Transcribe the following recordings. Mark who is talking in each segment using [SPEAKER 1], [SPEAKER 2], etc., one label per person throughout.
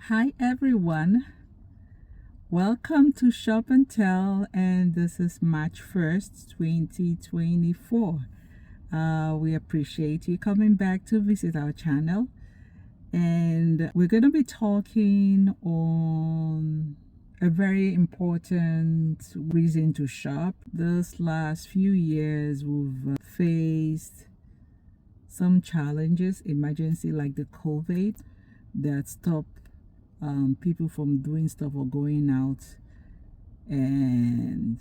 [SPEAKER 1] Hi everyone, welcome to Shop and Tell, and this is March 1st, 2024. We appreciate you coming back to visit our channel, and we're going to be talking on a very important reason to shop. This last few years we've faced some challenges, emergency like the COVID that stopped people from doing stuff or going out, and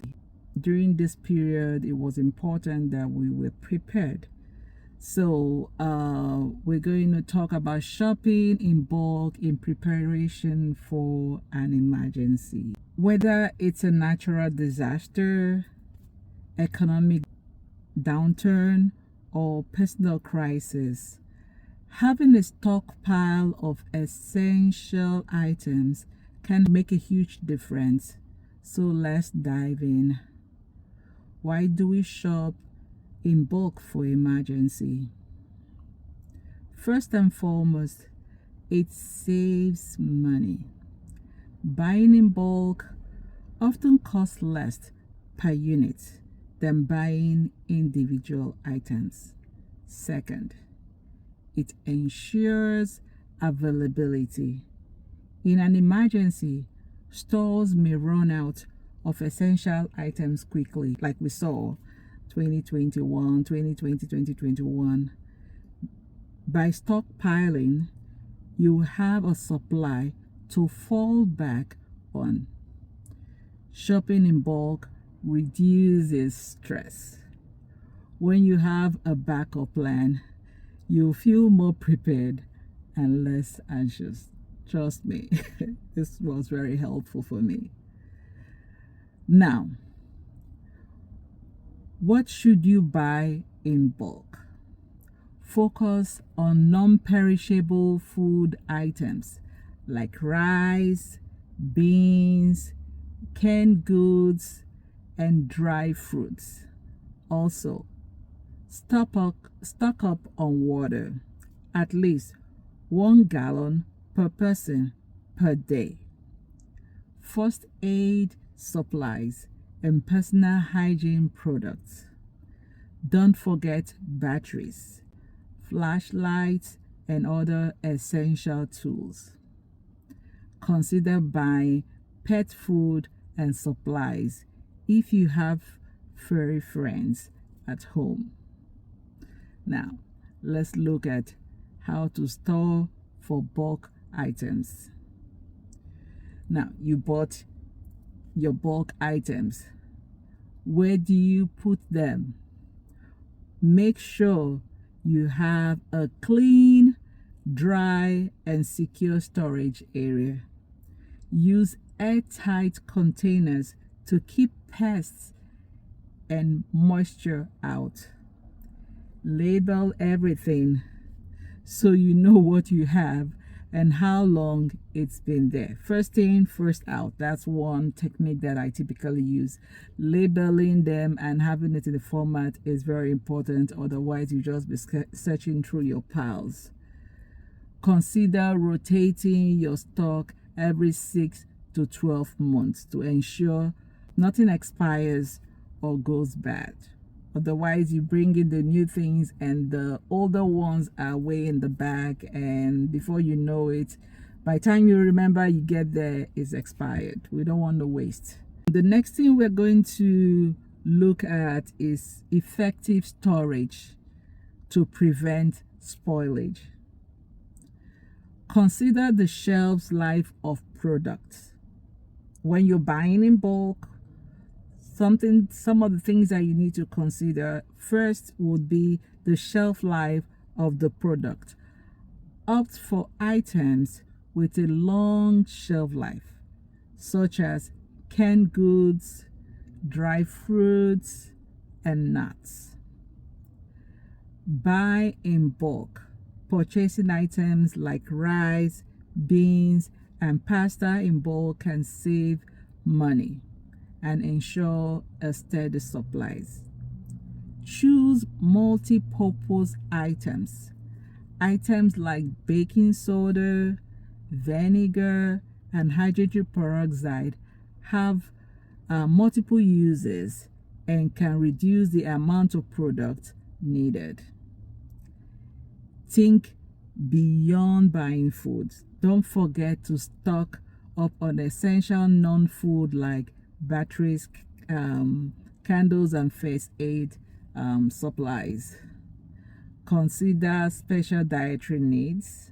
[SPEAKER 1] during this period it was important that we were prepared. So we're going to talk about shopping in bulk in preparation for an emergency, whether it's a natural disaster, economic downturn, or personal crisis. Having a stockpile of essential items can make a huge difference. So let's dive in. Why do we shop in bulk for emergency? First and foremost, it saves money. Buying in bulk often costs less per unit than buying individual items. Second, it ensures availability. In an emergency, stores may run out of essential items quickly, like we saw 2021, 2020, 2021. By stockpiling, you have a supply to fall back on. Shopping in bulk reduces stress. When you have a backup plan, you feel more prepared and less anxious. Trust me, this was very helpful for me. Now, what should you buy in bulk? Focus on non-perishable food items like rice, beans, canned goods, and dry fruits. Also, stock up on water, at least 1 gallon per person per day. First aid supplies and personal hygiene products. Don't forget batteries, flashlights, and other essential tools. Consider buying pet food and supplies if you have furry friends at home. Now, let's look at how to store for bulk items. Now, you bought your bulk items. Where do you put them? Make sure you have a clean, dry, and secure storage area. Use airtight containers to keep pests and moisture out. Label everything so you know what you have and how long it's been there. First in, first out. That's one technique that I typically use. Labeling them and having it in the format is very important, otherwise you just be searching through your piles. Consider rotating your stock every 6 to 12 months to ensure nothing expires or goes bad. Otherwise, you bring in the new things and the older ones are way in the back, and before you know it, by the time you remember you get there, it's expired. We don't want to waste. The next thing we're going to look at is effective storage to prevent spoilage. Consider the shelf life of products. When you're buying in bulk, some of the things that you need to consider first would be the shelf life of the product. Opt for items with a long shelf life, such as canned goods, dry fruits, and nuts. Buy in bulk. Purchasing items like rice, beans, and pasta in bulk can save money and ensure a steady supplies. Choose multi-purpose items. Items like baking soda, vinegar, and hydrogen peroxide have multiple uses and can reduce the amount of product needed. Think beyond buying food. Don't forget to stock up on essential non-food like batteries, candles, and first aid supplies. Consider special dietary needs.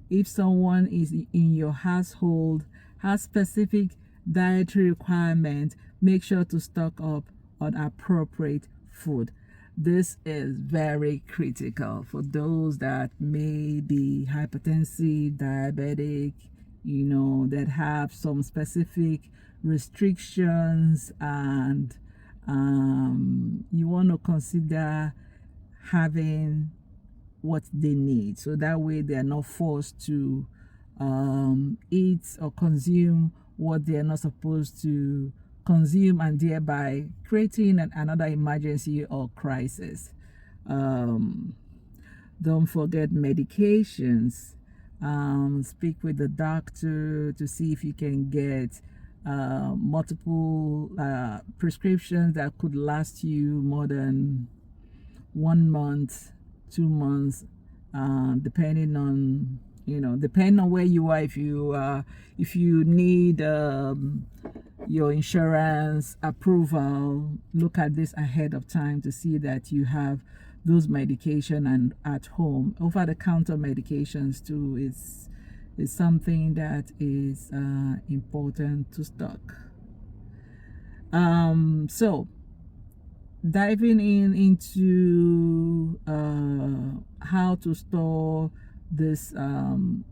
[SPEAKER 1] If someone is in your household has specific dietary requirements, make sure to stock up on appropriate food. This is very critical for those that may be hypertensive, diabetic, that have some specific restrictions, and you want to consider having what they need, so that way they are not forced to eat or consume what they are not supposed to consume, and thereby creating another emergency or crisis. Don't forget medications. Speak with the doctor to see if you can get multiple prescriptions that could last you more than 1 month, 2 months, depending on where you are. If you need your insurance approval, look at this ahead of time to see that you have those medication and at home. Over-the-counter medications too is something that is important to stock. So diving into how to store this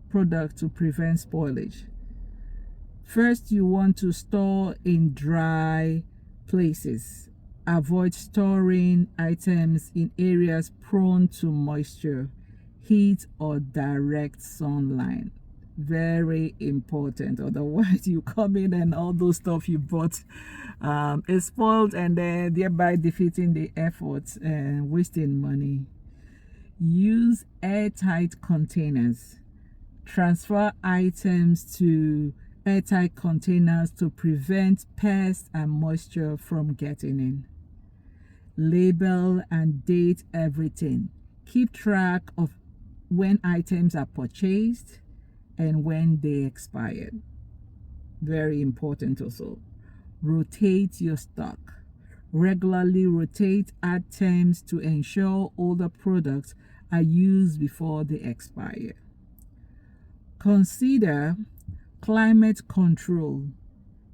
[SPEAKER 1] product to prevent spoilage. First, you want to store in dry places. Avoid storing items in areas prone to moisture, heat, or direct sunlight. Very important. Otherwise, you come in and all those stuff you bought is spoiled, and then thereby defeating the efforts and wasting money. Use airtight containers. Transfer items to airtight containers to prevent pests and moisture from getting in. Label and date everything. Keep track of when items are purchased and when they expired. Very important also. Rotate your stock. Regularly rotate items to ensure older products are used before they expire. Consider climate control.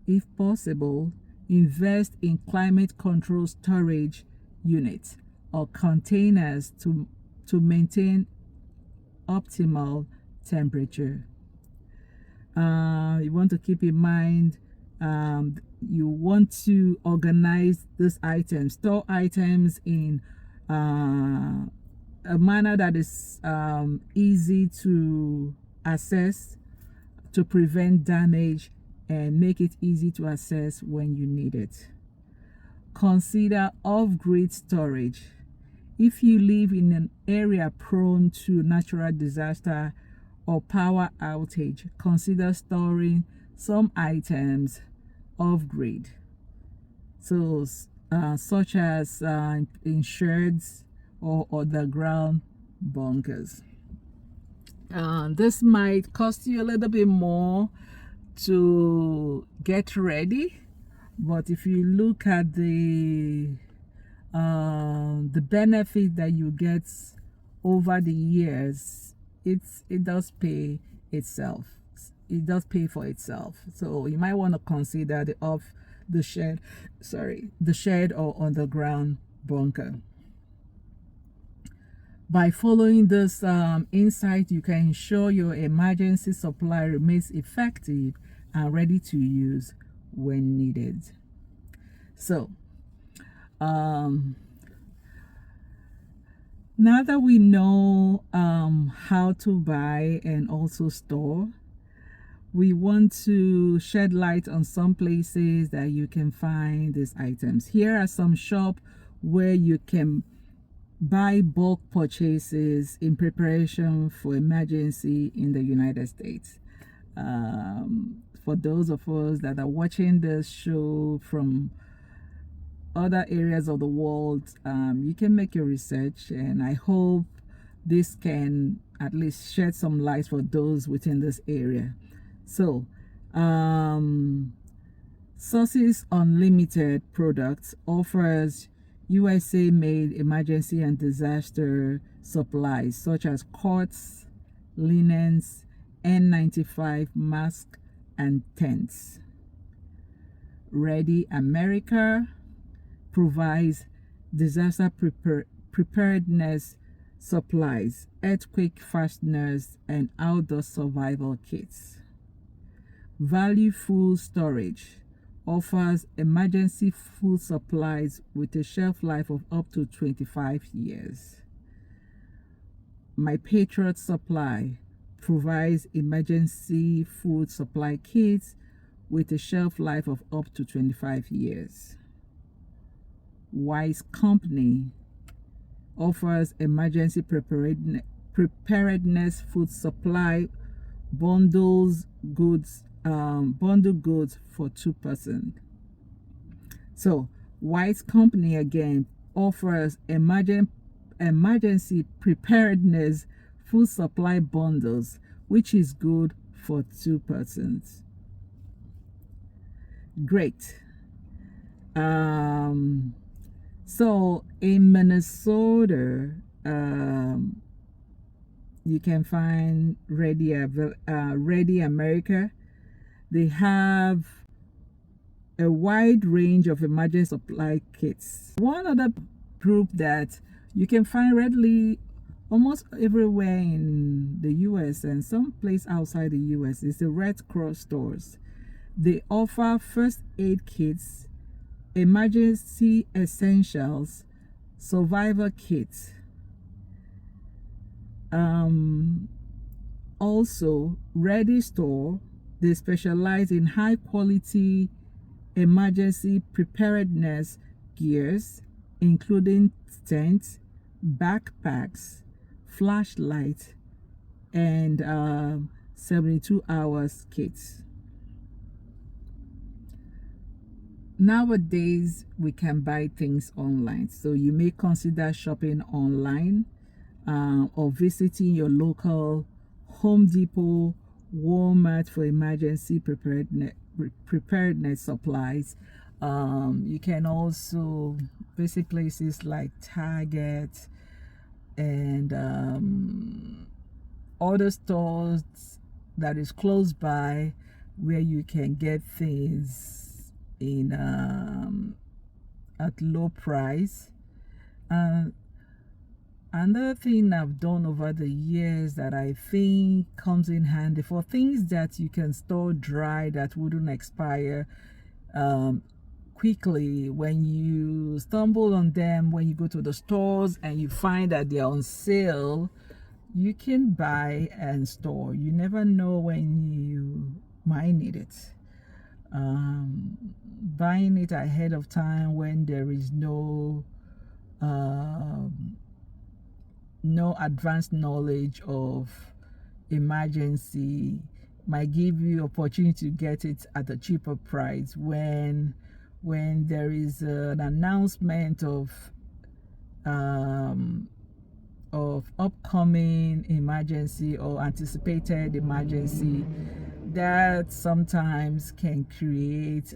[SPEAKER 1] If possible, invest in climate control storage units or containers to maintain optimal temperature. You want to keep in mind, you want to organize these items, store items in a manner that is easy to access to prevent damage and make it easy to access when you need it. Consider off-grid storage. If you live in an area prone to natural disaster or power outage, consider storing some items off-grid, so such as in sheds or underground bunkers. This might cost you a little bit more to get ready, but if you look at the benefit that you get over the years, it does pay itself. It does pay for itself. So you might want to consider the shed or underground bunker. By following this insight, you can ensure your emergency supply remains effective and ready to use when needed. So, now that we know how to buy and also store, we want to shed light on some places that you can find these items. Here are some shops where you can buy bulk purchases in preparation for emergency in the United States. For those of us that are watching this show from other areas of the world, you can make your research, and I hope this can at least shed some light for those within this area. So, Sources Unlimited Products offers USA made emergency and disaster supplies such as cots, linens, N95 masks, and tents. Ready America provides disaster preparedness supplies, earthquake fasteners, and outdoor survival kits. Value Food Storage offers emergency food supplies with a shelf life of up to 25 years. My Patriot Supply provides emergency food supply kits with a shelf life of up to 25 years. Wise Company offers emergency preparedness food supply bundle goods for 2 persons. So Wise Company again offers emergency preparedness food supply bundles, which is good for 2 persons. Great. So in Minnesota, you can find Ready America. They have a wide range of emergency supply kits. One other group that you can find readily almost everywhere in the US and some place outside the US is the Red Cross stores. They offer first aid kits, emergency essentials, survivor kits. Also, Ready Store, they specialize in high quality emergency preparedness gears, including tents, backpacks, flashlights, and 72 hours kits. Nowadays, we can buy things online, so you may consider shopping online or visiting your local Home Depot, Walmart for emergency preparedness supplies. You can also visit places like Target and other stores that is close by where you can get things in at low price. Another thing I've done over the years that I think comes in handy for things that you can store dry that wouldn't expire quickly, when you stumble on them when you go to the stores and you find that they're on sale, you can buy and store. You never know when you might need it. Buying it ahead of time when there is no advanced knowledge of emergency might give you opportunity to get it at a cheaper price when there is an announcement of upcoming emergency or anticipated emergency. That sometimes can create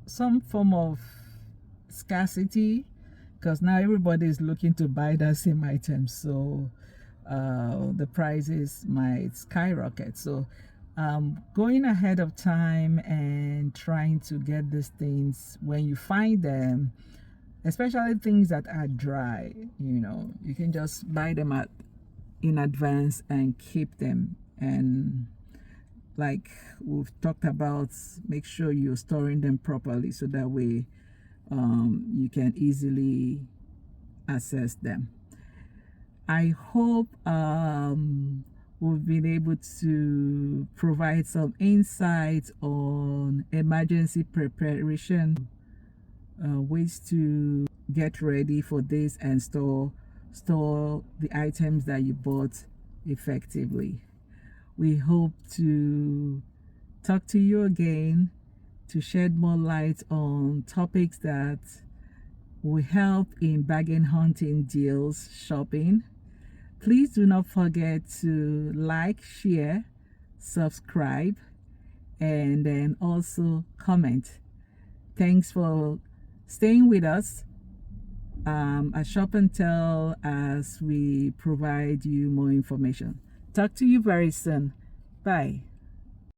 [SPEAKER 1] some form of scarcity, because now everybody is looking to buy that same item, so the prices might skyrocket. So going ahead of time and trying to get these things when you find them, especially things that are dry, you can just buy them in advance and keep them. And like we've talked about, make sure you're storing them properly so that way you can easily access them. I hope we've been able to provide some insights on emergency preparation, ways to get ready for this and store the items that you bought effectively. We hope to talk to you again to shed more light on topics that will help in bargain hunting, deals, shopping. Please do not forget to like, share, subscribe, and then also comment. Thanks for staying with us at Shop and Tell as we provide you more information. Talk to you very soon. Bye.